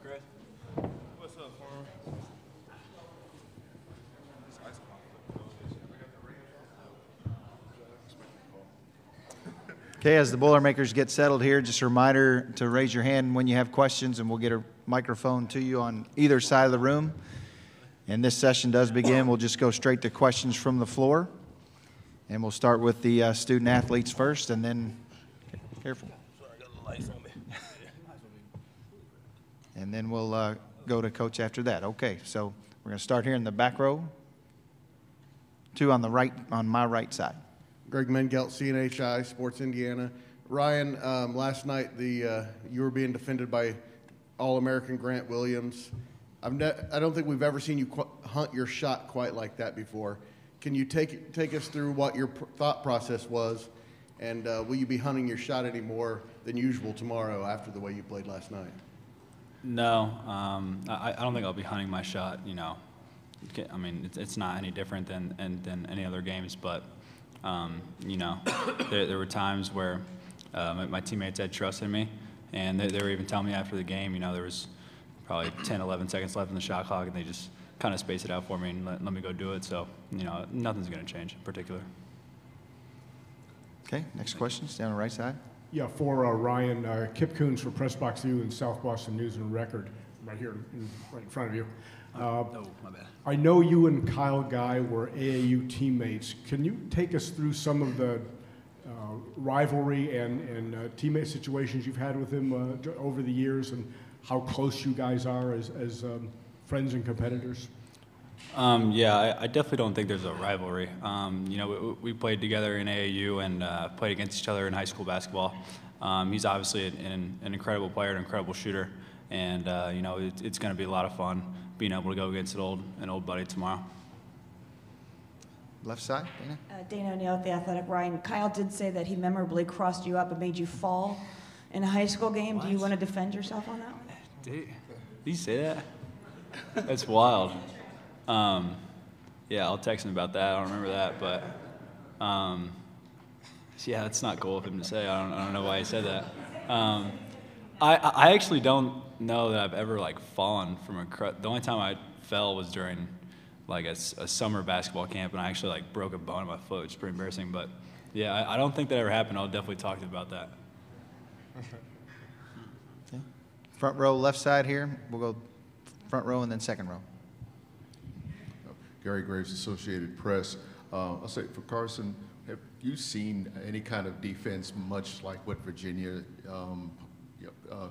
Chris. What's up, Farmer? Okay, as the Boilermakers get settled here, just a reminder to raise your hand when you have questions, and we'll get a microphone to you on either side of the room. And this session does begin. We'll just go straight to questions from the floor. And we'll start with the student athletes first, and then, careful. Sorry, I got the lights on me. And then we'll go to Coach after that. Okay, so we're going to start here in the back row. Two on the right, on my right side. Greg Mengelt, CNHI, Sports Indiana. Ryan, last night you were being defended by All-American Grant Williams. I don't think we've ever seen you hunt your shot quite like that before. Can you take us through what your thought process was, and will you be hunting your shot any more than usual tomorrow after the way you played last night? No, I don't think I'll be hunting my shot. You know, I mean, it's not any different than any other games, but. You know, there were times where my teammates had trust in me, and they were even telling me after the game, you know, there was probably 10, 11 seconds left in the shot clock, and they just kind of spaced it out for me and let me go do it. So, you know, nothing's going to change in particular. Okay, next question, down the right side. Yeah, for Ryan, Kip Coons for Press Box U and South Boston News and Record, right here, right in front of you. Oh, my bad. I know you and Kyle Guy were AAU teammates. Can you take us through some of the rivalry and teammate situations you've had with him over the years, and how close you guys are as friends and competitors? Yeah, I definitely don't think there's a rivalry. You know, we played together in AAU and played against each other in high school basketball. He's obviously an incredible player, an incredible shooter, and you know, it's going to be a lot of fun being able to go against an old buddy tomorrow. Left side, Dana. Dana O'Neill at The Athletic. Ryan, Kyle did say that he memorably crossed you up and made you fall in a high school game. What? Do you want to defend yourself on that one? Did you say that? That's wild. Yeah, I'll text him about that. I don't remember that, but yeah, that's not cool of him to say. I don't know why he said that. I actually don't know that I've ever like fallen from the only time I fell was during like a summer basketball camp, and I actually like broke a bone in my foot, which is pretty embarrassing. But yeah, I don't think that ever happened. I'll definitely talk to you about that. Okay. Front row, left side here. We'll go front row and then second row. Gary Graves, Associated Press. I'll say for Carson, have you seen any kind of defense much like what Virginia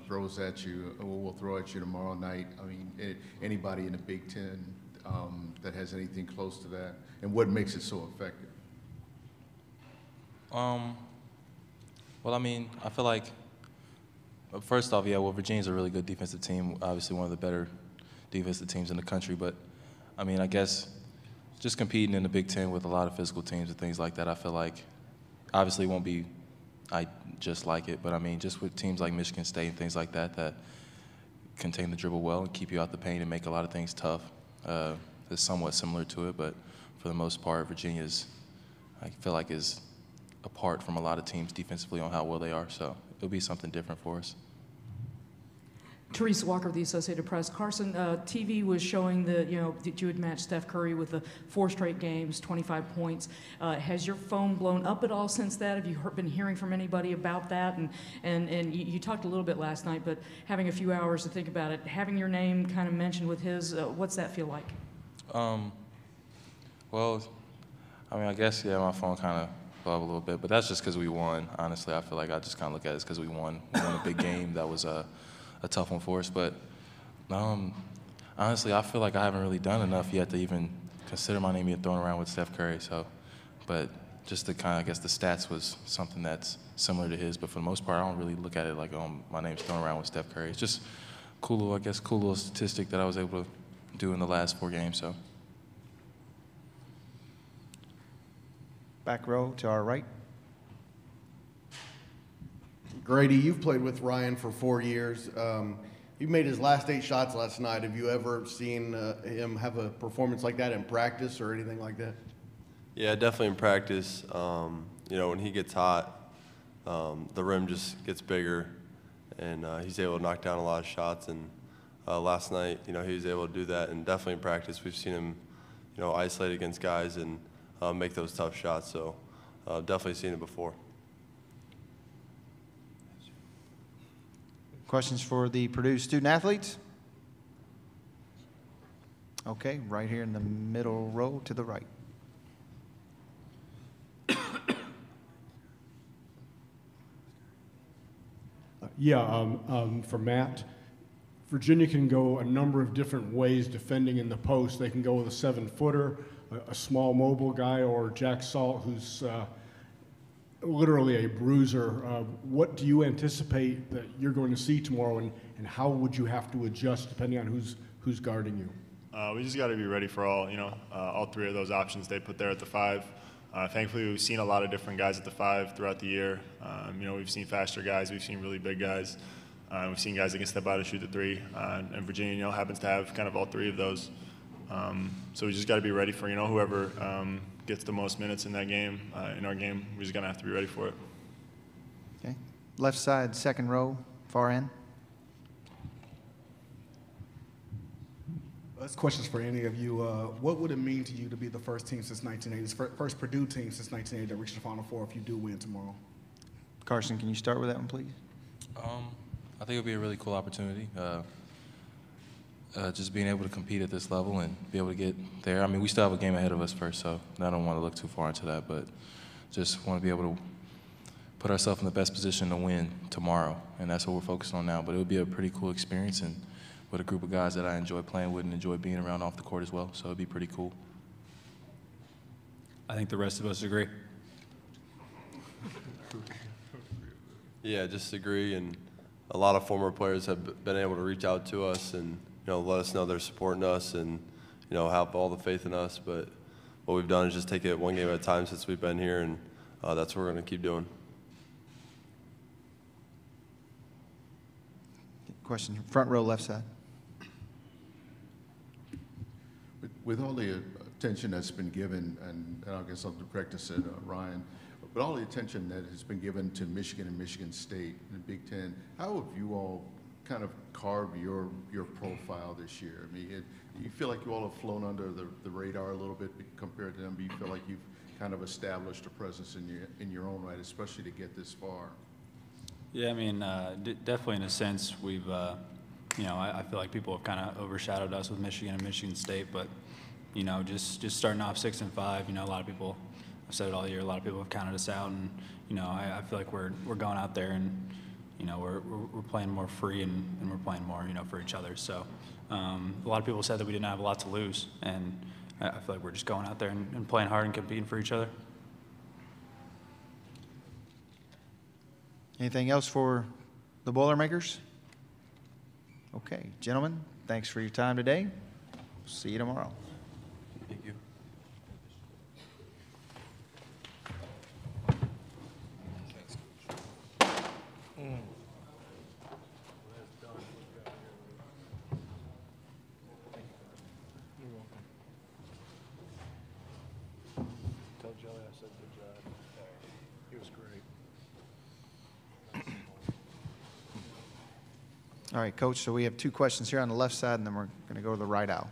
throws at you, or will throw at you tomorrow night? I mean, anybody in the Big Ten that has anything close to that, and what makes it so effective? Well, I mean, I feel like, first off, yeah, well, Virginia's a really good defensive team, obviously one of the better defensive teams in the country, but, I mean, I guess just competing in the Big Ten with a lot of physical teams and things like that, I feel like, obviously it won't be just like it, but I mean, just with teams like Michigan State and things like that that contain the dribble well and keep you out the paint and make a lot of things tough, is somewhat similar to it, but for the most part, Virginia's, I feel like, is apart from a lot of teams defensively on how well they are, so it'll be something different for us. Teresa Walker of the Associated Press. Carson, TV was showing that you had matched Steph Curry with the 4 straight games, 25 points. Has your phone blown up at all since that? Have you been hearing from anybody about that? And you talked a little bit last night, but having a few hours to think about it, having your name kind of mentioned with his, what's that feel like? Well, I mean, I guess, yeah, my phone kind of blew up a little bit, but that's just because we won. Honestly, I feel like I just kind of look at it as because we won. We won a big game that was a tough one for us, but honestly, I feel like I haven't really done enough yet to even consider my name being thrown around with Steph Curry. So, but just to kind of, I guess the stats was something that's similar to his, but for the most part, I don't really look at it like, my name's thrown around with Steph Curry. It's just cool little statistic that I was able to do in the last 4 games. So. Back row to our right. Grady, you've played with Ryan for 4 years. He made his last 8 shots last night. Have you ever seen him have a performance like that in practice or anything like that? Yeah, definitely in practice. You know, when he gets hot, the rim just gets bigger, and he's able to knock down a lot of shots. And last night, he was able to do that, and definitely in practice we've seen him, isolate against guys and make those tough shots. So definitely seen it before. Questions for the Purdue student athletes? Okay, right here in the middle row to the right. For Matt, Virginia can go a number of different ways defending in the post. They can go with a 7-footer, a small mobile guy, or Jack Salt, who's literally a bruiser. What do you anticipate that you're going to see tomorrow, and how would you have to adjust depending on who's guarding you? We just got to be ready for all three of those options they put there at the 5. Thankfully, we've seen a lot of different guys at the 5 throughout the year. We've seen faster guys, we've seen really big guys, we've seen guys that can step out and shoot the 3. And Virginia, happens to have kind of all 3 of those. So we just got to be ready for whoever gets the most minutes in that game, in our game. We're just gonna have to be ready for it. Okay, left side, second row, far end. This question's for any of you. What would it mean to you to be the first team since 1980, first Purdue team since 1980 to reach the Final Four if you do win tomorrow? Carson, can you start with that one, please? I think it would be a really cool opportunity. Just being able to compete at this level and be able to get there. I mean, we still have a game ahead of us first, so I don't want to look too far into that, but just want to be able to put ourselves in the best position to win tomorrow, and that's what we're focused on now. But it would be a pretty cool experience, and with a group of guys that I enjoy playing with and enjoy being around off the court as well, so it'd be pretty cool. I think the rest of us agree. Yeah, just agree. And a lot of former players have been able to reach out to us and let us know they're supporting us and have all the faith in us. But what we've done is just take it one game at a time since we've been here, and that's what we're going to keep doing. Question, front row, left side. With all the attention that's been given, and I guess I'll correct this, Ryan, but all the attention that has been given to Michigan and Michigan State in the Big Ten, how have you all kind of carved your profile this year? I mean, you feel like you all have flown under the radar a little bit compared to them, but you feel like you've kind of established a presence in your own right, especially to get this far. Yeah, I mean, definitely in a sense, we've, I feel like people have kind of overshadowed us with Michigan and Michigan State, but, just starting off 6-5, a lot of people, I've said it all year, a lot of people have counted us out, and, I feel like we're going out there and, we're playing more free and we're playing more, for each other. So a lot of people said that we didn't have a lot to lose, and I feel like we're just going out there and playing hard and competing for each other. Anything else for the Boilermakers? Okay, gentlemen, thanks for your time today. See you tomorrow. Thank you. Tell Joey I said good job. He was great. All right, Coach, so we have 2 questions here on the left side, and then we're going to go to the right aisle.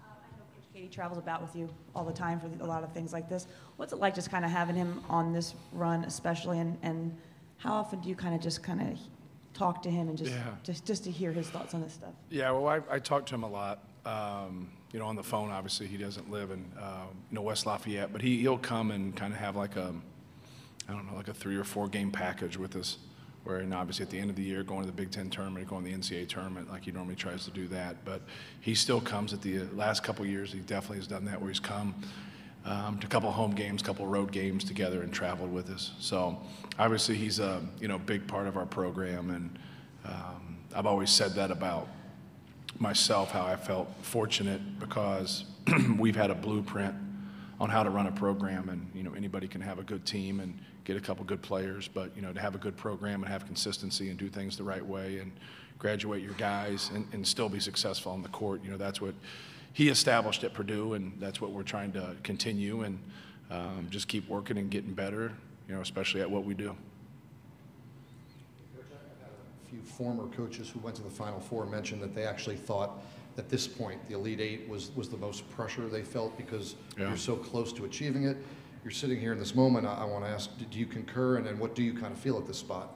I know Coach Katie travels about with you all the time for a lot of things like this. What's it like just kind of having him on this run especially, and how often do you kind of talk to him and just to hear his thoughts on this stuff? Yeah, well, I talk to him a lot. On the phone, obviously, he doesn't live in, West Lafayette, but he'll come and kind of have like a 3 or 4 game package with us, where, obviously at the end of the year, going to the Big Ten tournament, going to the NCAA tournament, like he normally tries to do that. But he still comes at the last couple of years. He definitely has done that, where he's come to a couple of home games, couple of road games together and traveled with us. So obviously he's a, big part of our program. And I've always said that about myself, how I felt fortunate because we've had a blueprint on how to run a program, and anybody can have a good team and get a couple good players, but to have a good program and have consistency and do things the right way and graduate your guys and still be successful on the court, that's what he established at Purdue, and that's what we're trying to continue and just keep working and getting better, especially at what we do. few former coaches who went to the Final Four mentioned that they actually thought at this point the Elite Eight was the most pressure they felt because you're so close to achieving it. You're sitting here in this moment. I want to ask, do you concur, and then what do you kind of feel at this spot?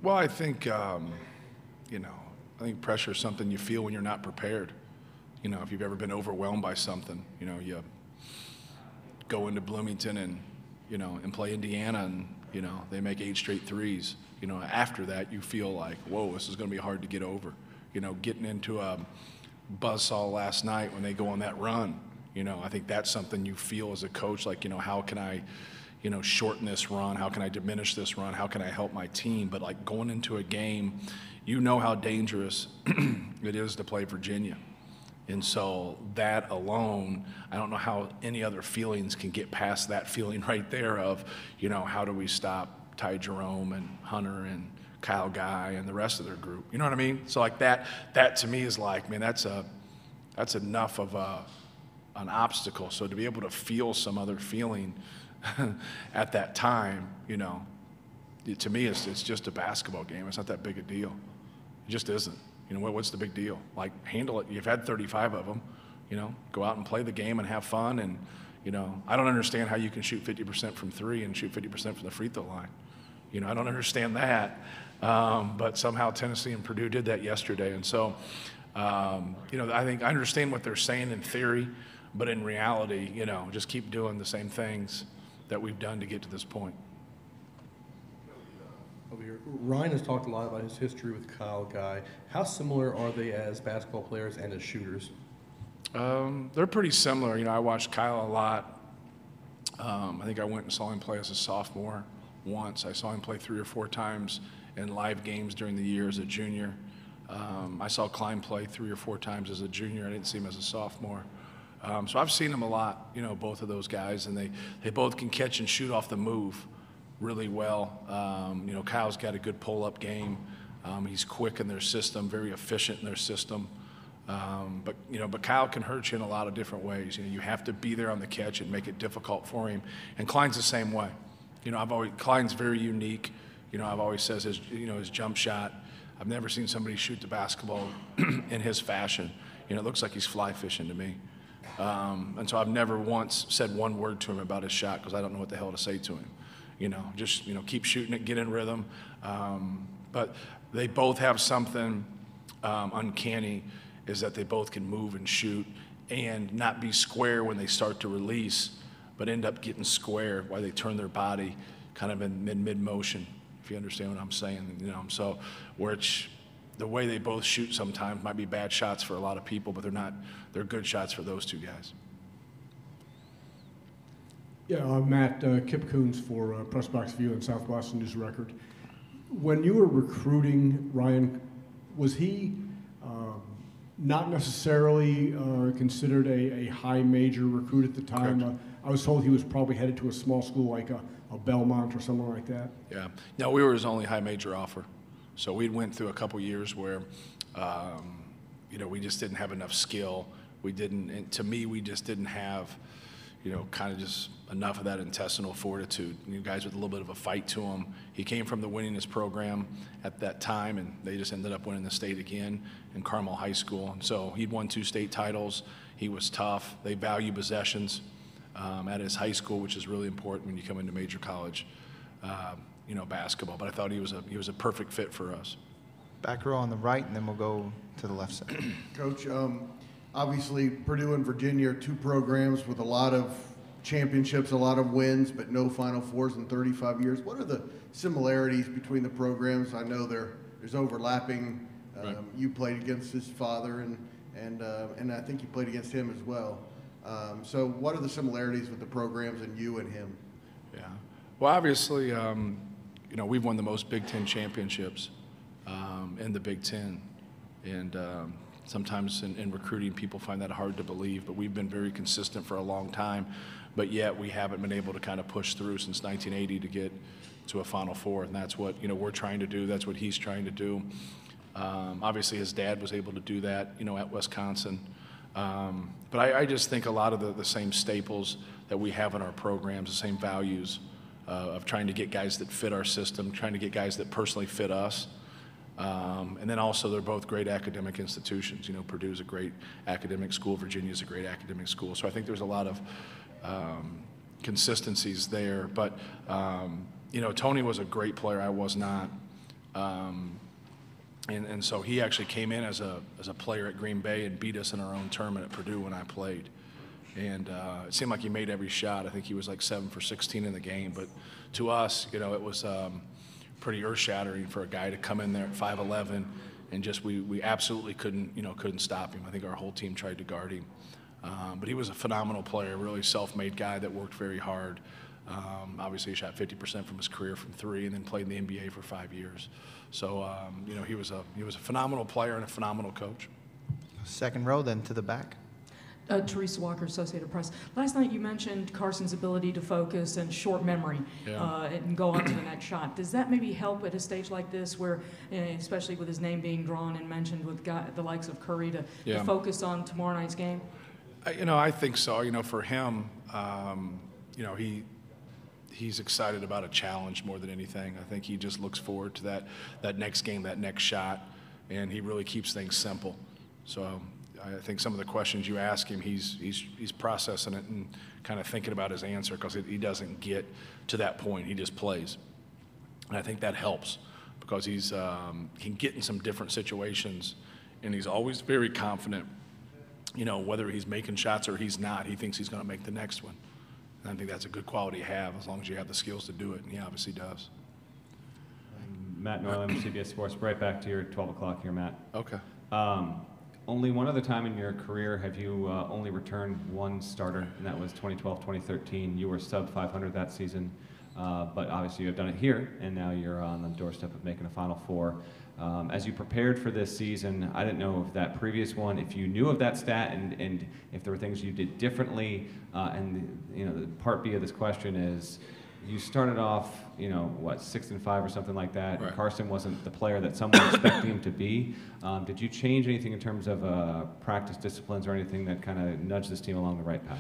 Well, I think, you know, I think pressure is something you feel when you're not prepared. You know, if you've ever been overwhelmed by something, you know, you go into Bloomington and, you know, and play Indiana and, you know, they make 8 straight threes. You know, after that, you feel like, whoa, this is going to be hard to get over. You know, getting into a buzzsaw last night when they go on that run, you know, I think that's something you feel as a coach, like, you know, how can I, you know, shorten this run? How can I diminish this run? How can I help my team? But like going into a game, you know how dangerous it is to play Virginia. And so that alone, I don't know how any other feelings can get past that feeling right there of, you know, how do we stop Ty Jerome and Hunter and Kyle Guy and the rest of their group? You know what I mean? So like that to me is like, man, that's enough of an obstacle. So to be able to feel some other feeling at that time, you know, to me it's just a basketball game. It's not that big a deal. It just isn't. You know, what's the big deal? Like, handle it. You've had 35 of them, you know, go out and play the game and have fun. And, you know, I don't understand how you can shoot 50% from 3 and shoot 50% from the free throw line. You know, I don't understand that. But somehow Tennessee and Purdue did that yesterday. And so, you know, I think I understand what they're saying in theory, but in reality, you know, just keep doing the same things that we've done to get to this point. Over here, Ryan has talked a lot about his history with Kyle Guy. How similar are they as basketball players and as shooters? They're pretty similar. You know, I watched Kyle a lot. I think I went and saw him play as a sophomore once. I saw him play 3 or 4 times in live games during the year as a junior. I saw Klein play 3 or 4 times as a junior. I didn't see him as a sophomore. So I've seen them a lot, you know, both of those guys, and they both can catch and shoot off the move really well. You know, Kyle's got a good pull-up game. He's quick in their system, very efficient in their system. But Kyle can hurt you in a lot of different ways. You know, you have to be there on the catch and make it difficult for him. And Klein's the same way. You know, Klein's very unique. You know, I've always said his jump shot. I've never seen somebody shoot the basketball in his fashion. You know, it looks like he's fly fishing to me. And so I've never once said one word to him about his shot because I don't know what the hell to say to him. You know, just, you know, keep shooting it, get in rhythm. But they both have something uncanny, is that they both can move and shoot and not be square when they start to release, but end up getting square while they turn their body kind of in mid-motion, if you understand what I'm saying. You know, so the way they both shoot sometimes might be bad shots for a lot of people, but they're good shots for those 2 guys. Yeah, Matt, Kip Coons for Press Box View and South Boston News Record. When you were recruiting Ryan, was he not necessarily considered a high major recruit at the time? I was told he was probably headed to a small school like a Belmont or somewhere like that. Yeah. No, we were his only high major offer. So we went through a couple years where, you know, we just didn't have enough skill. And to me, we just didn't have, you know, kind of just enough of that intestinal fortitude. You guys with a little bit of a fight to him. He came from the winningest program at that time, and they just ended up winning the state again in Carmel High School. And so he'd won 2 state titles. He was tough. They value possessions at his high school, which is really important when you come into major college, you know, basketball. But I thought he was a perfect fit for us. Back row on the right, and then we'll go to the left side. Coach, obviously Purdue and Virginia are 2 programs with a lot of championships, a lot of wins, but no Final Fours in 35 years. What are the similarities between the programs? I know there's overlapping. Right. You played against his father, and I think you played against him as well. So what are the similarities with the programs and you and him? Yeah. Well, obviously, you know, we've won the most Big Ten championships in the Big Ten. And sometimes in recruiting, people find that hard to believe, but we've been very consistent for a long time. But yet we haven't been able to kind of push through since 1980 to get to a Final Four. And that's what, you know, we're trying to do. That's what he's trying to do. Obviously, his dad was able to do that, you know, at Wisconsin. But I just think a lot of the same staples that we have in our programs, the same values of trying to get guys that fit our system, trying to get guys that personally fit us. And then also they're both great academic institutions. You know, Purdue's a great academic school, Virginia's a great academic school. So I think there's a lot of consistencies there. But, you know, Tony was a great player. I was not. And so he actually came in as a player at Green Bay and beat us in our own tournament at Purdue when I played. And it seemed like he made every shot. I think he was like 7 for 16 in the game. But to us, you know, it was pretty earth-shattering for a guy to come in there at 5'11", and just we absolutely couldn't stop him. I think our whole team tried to guard him. But he was a phenomenal player, a really self-made guy that worked very hard. Obviously, he shot 50% from his career from 3, and then played in the NBA for 5 years. So, you know, he was a phenomenal player and a phenomenal coach. Second row, then to the back. Teresa Walker, Associated Press. Last night you mentioned Carson's ability to focus and short memory and go on to the next shot. Does that maybe help at a stage like this where, especially with his name being drawn and mentioned with the likes of Curry, to focus on tomorrow night's game? You know, I think so. You know, for him, you know, he's excited about a challenge more than anything. I think he just looks forward to that next game, that next shot, and he really keeps things simple. So I think some of the questions you ask him, he's processing it and kind of thinking about his answer, because he doesn't get to that point. He just plays. And I think that helps, because he's can get in some different situations, and he's always very confident. You know, whether he's making shots or he's not, he thinks he's going to make the next one. And I think that's a good quality to have, as long as you have the skills to do it, and he obviously does. Matt Norland, CBS Sports. Right back to your 12 o'clock here, Matt. Okay. Only one other time in your career have you only returned one starter, and that was 2012-2013. You were sub 500 that season, but obviously you have done it here, and now you're on the doorstep of making a Final Four. As you prepared for this season, I didn't know if that previous one, if you knew of that stat, and if there were things you did differently. And you know, the part B of this question is, you started off, you know, what, 6-5 or something like that. Right. Carson wasn't the player that some were expecting him to be. Did you change anything in terms of practice disciplines or anything that kind of nudged this team along the right path?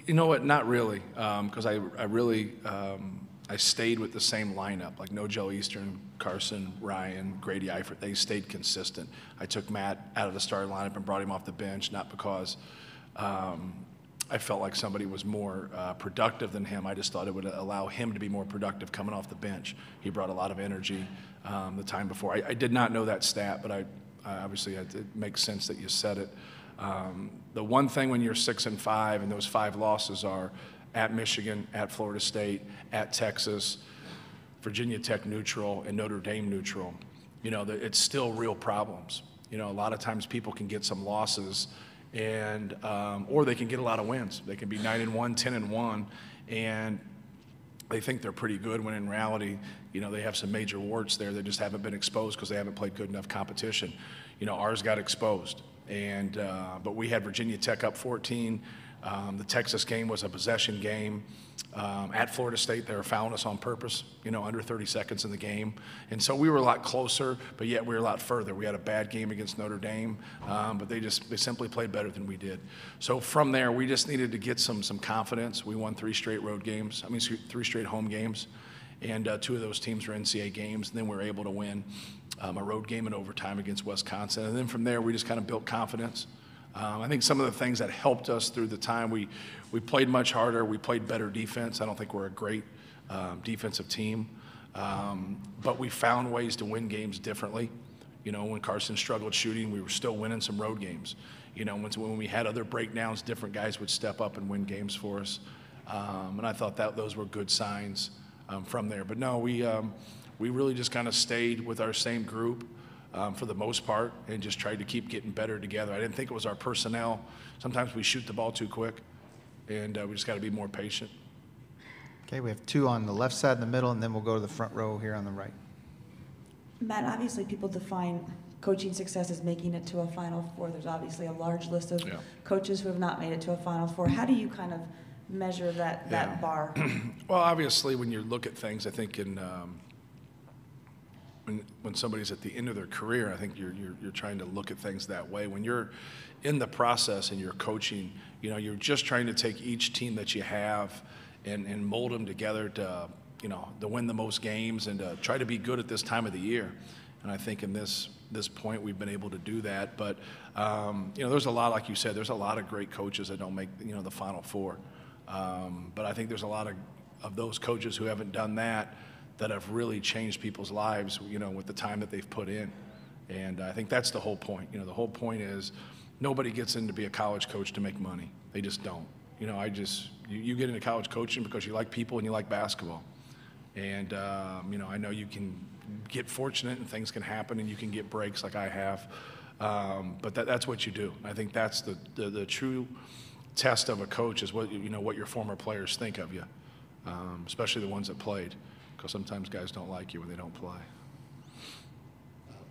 You know what? Not really, because I really I stayed with the same lineup, like no Joe Eastern, Carson, Ryan, Grady Eifert. They stayed consistent. I took Matt out of the starting lineup and brought him off the bench, not because I felt like somebody was more productive than him. I just thought it would allow him to be more productive coming off the bench. He brought a lot of energy the time before. I did not know that stat, but I obviously it makes sense that you said it. The one thing when you're 6-5 and those 5 losses are at Michigan, at Florida State, at Texas, Virginia Tech neutral, and Notre Dame neutral, you know, it's still real problems. You know, a lot of times people can get some losses, and or they can get a lot of wins. They can be 9-1, 10-1, and they think they're pretty good, when in reality, you know, they have some major warts there that just haven't been exposed because they haven't played good enough competition. You know, ours got exposed, and but we had Virginia Tech up 14. The Texas game was a possession game. At Florida State, they were fouling us on purpose, you know, under 30 seconds in the game. And so we were a lot closer, but yet we were a lot further. We had a bad game against Notre Dame, but they simply played better than we did. So from there, we just needed to get some confidence. We won 3 straight road games, 3 straight home games, and 2 of those teams were NCAA games. And then we were able to win a road game in overtime against Wisconsin. And then from there, we just kind of built confidence. I think some of the things that helped us through the time, we played much harder, we played better defense. I don't think we're a great defensive team, but we found ways to win games differently. You know, when Carson struggled shooting, we were still winning some road games. You know, when we had other breakdowns, different guys would step up and win games for us. And I thought that those were good signs from there. But no, we really just kind of stayed with our same group. For the most part, and just tried to keep getting better together. I didn't think it was our personnel. Sometimes we shoot the ball too quick, and we just got to be more patient. Okay, we have 2 on the left side in the middle, and then we'll go to the front row here on the right. Matt, obviously people define coaching success as making it to a Final Four. There's obviously a large list of coaches who have not made it to a Final Four. How do you kind of measure that bar? Well, obviously, when you look at things, I think when somebody's at the end of their career, I think you're trying to look at things that way. When you're in the process and you're coaching, you know, you're just trying to take each team that you have and mold them together to, you know, to win the most games and to try to be good at this time of the year. And I think in this point we've been able to do that. But you know, there's a lot, like you said, there's a lot of great coaches that don't make, you know, the Final Four. But I think there's a lot of those coaches who haven't done that have really changed people's lives, you know, with the time that they've put in. And I think that's the whole point. You know, the whole point is nobody gets in to be a college coach to make money. They just don't. You know, you get into college coaching because you like people and you like basketball. And, you know, I know you can get fortunate and things can happen and you can get breaks like I have. But that's what you do. I think that's the true test of a coach is what, you know, what your former players think of you, especially the ones that played, because sometimes guys don't like you when they don't play.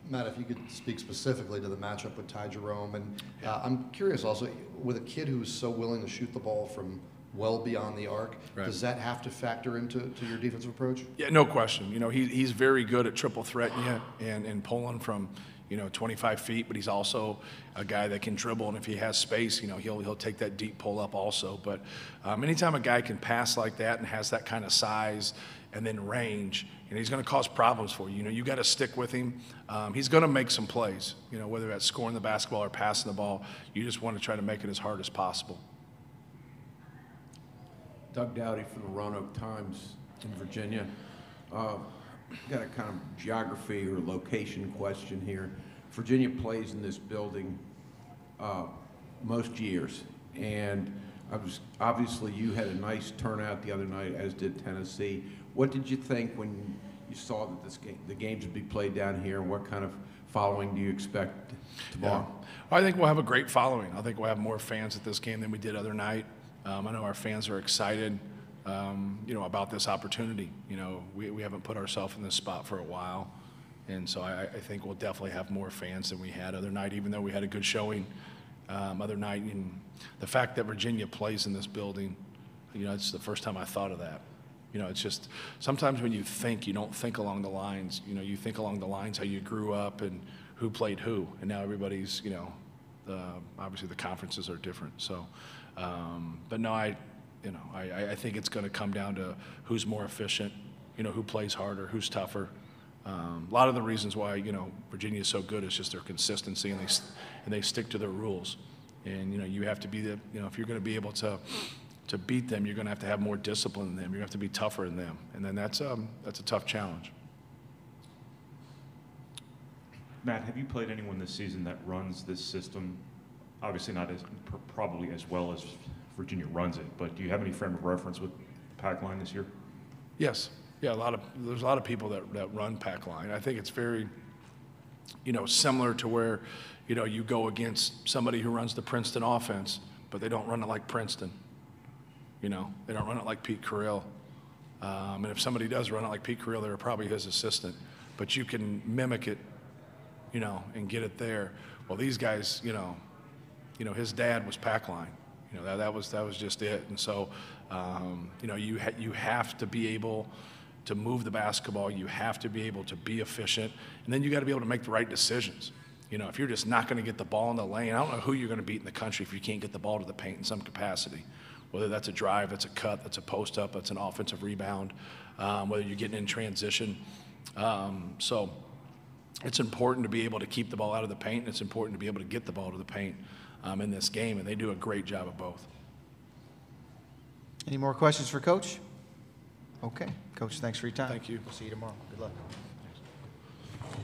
Matt, if you could speak specifically to the matchup with Ty Jerome, and I'm curious also, with a kid who's so willing to shoot the ball from well beyond the arc, does that have to factor into your defensive approach? Yeah, no question. You know, he's very good at triple threating you and pulling from, you know, 25 feet, but he's also a guy that can dribble, and if he has space, you know, he'll take that deep pull up also. But anytime a guy can pass like that and has that kind of size and then range, and he's going to cause problems for you. You know, you got to stick with him. He's going to make some plays, you know, whether that's scoring the basketball or passing the ball. You just want to try to make it as hard as possible. Doug Dowdy from the Roanoke Times in Virginia. Got a kind of geography or location question here. Virginia plays in this building most years, and obviously you had a nice turnout the other night, as did Tennessee. What did you think when you saw that the games would be played down here? What kind of following do you expect tomorrow? Yeah. Well, I think we'll have a great following. I think we'll have more fans at this game than we did other night. I know our fans are excited, you know, about this opportunity. You know, we haven't put ourselves in this spot for a while, and so I think we'll definitely have more fans than we had other night, even though we had a good showing other night. And the fact that Virginia plays in this building, you know, it's the first time I thought of that. You know, it's just sometimes when you think, you don't think along the lines. You know, you think along the lines how you grew up and who played who, and now everybody's, you know, obviously the conferences are different. So, but no, I think it's going to come down to who's more efficient, you know, who plays harder, who's tougher. A lot of the reasons why, you know, Virginia is so good is just their consistency, and they stick to their rules. And, you know, you have to be you know, if you're going to be able to beat them, you're going to have more discipline than them. You're going to have to be tougher than them. And then that's a tough challenge. Matt, have you played anyone this season that runs this system? Obviously not probably as well as Virginia runs it, but do you have any frame of reference with the pack line this year? Yes. Yeah, there's a lot of people that run pack line. I think it's very, you know, similar to where, you know, you go against somebody who runs the Princeton offense, but they don't run it like Princeton. You know, they don't run it like Pete Carrill. And if somebody does run it like Pete Carrill, they're probably his assistant. But you can mimic it, you know, and get it there. Well, these guys, you know, his dad was pack line. You know, that was just it. And so, you know, you have to be able to move the basketball. You have to be able to be efficient, and then you got to be able to make the right decisions. You know, if you're just not going to get the ball in the lane, I don't know who you're going to beat in the country if you can't get the ball to the paint in some capacity. Whether that's a drive, that's a cut, that's a post up, that's an offensive rebound, whether you're getting in transition. So it's important to be able to keep the ball out of the paint, and it's important to be able to get the ball to the paint in this game, and they do a great job of both. Any more questions for Coach? Okay. Coach, thanks for your time. Thank you. We'll see you tomorrow. Good luck.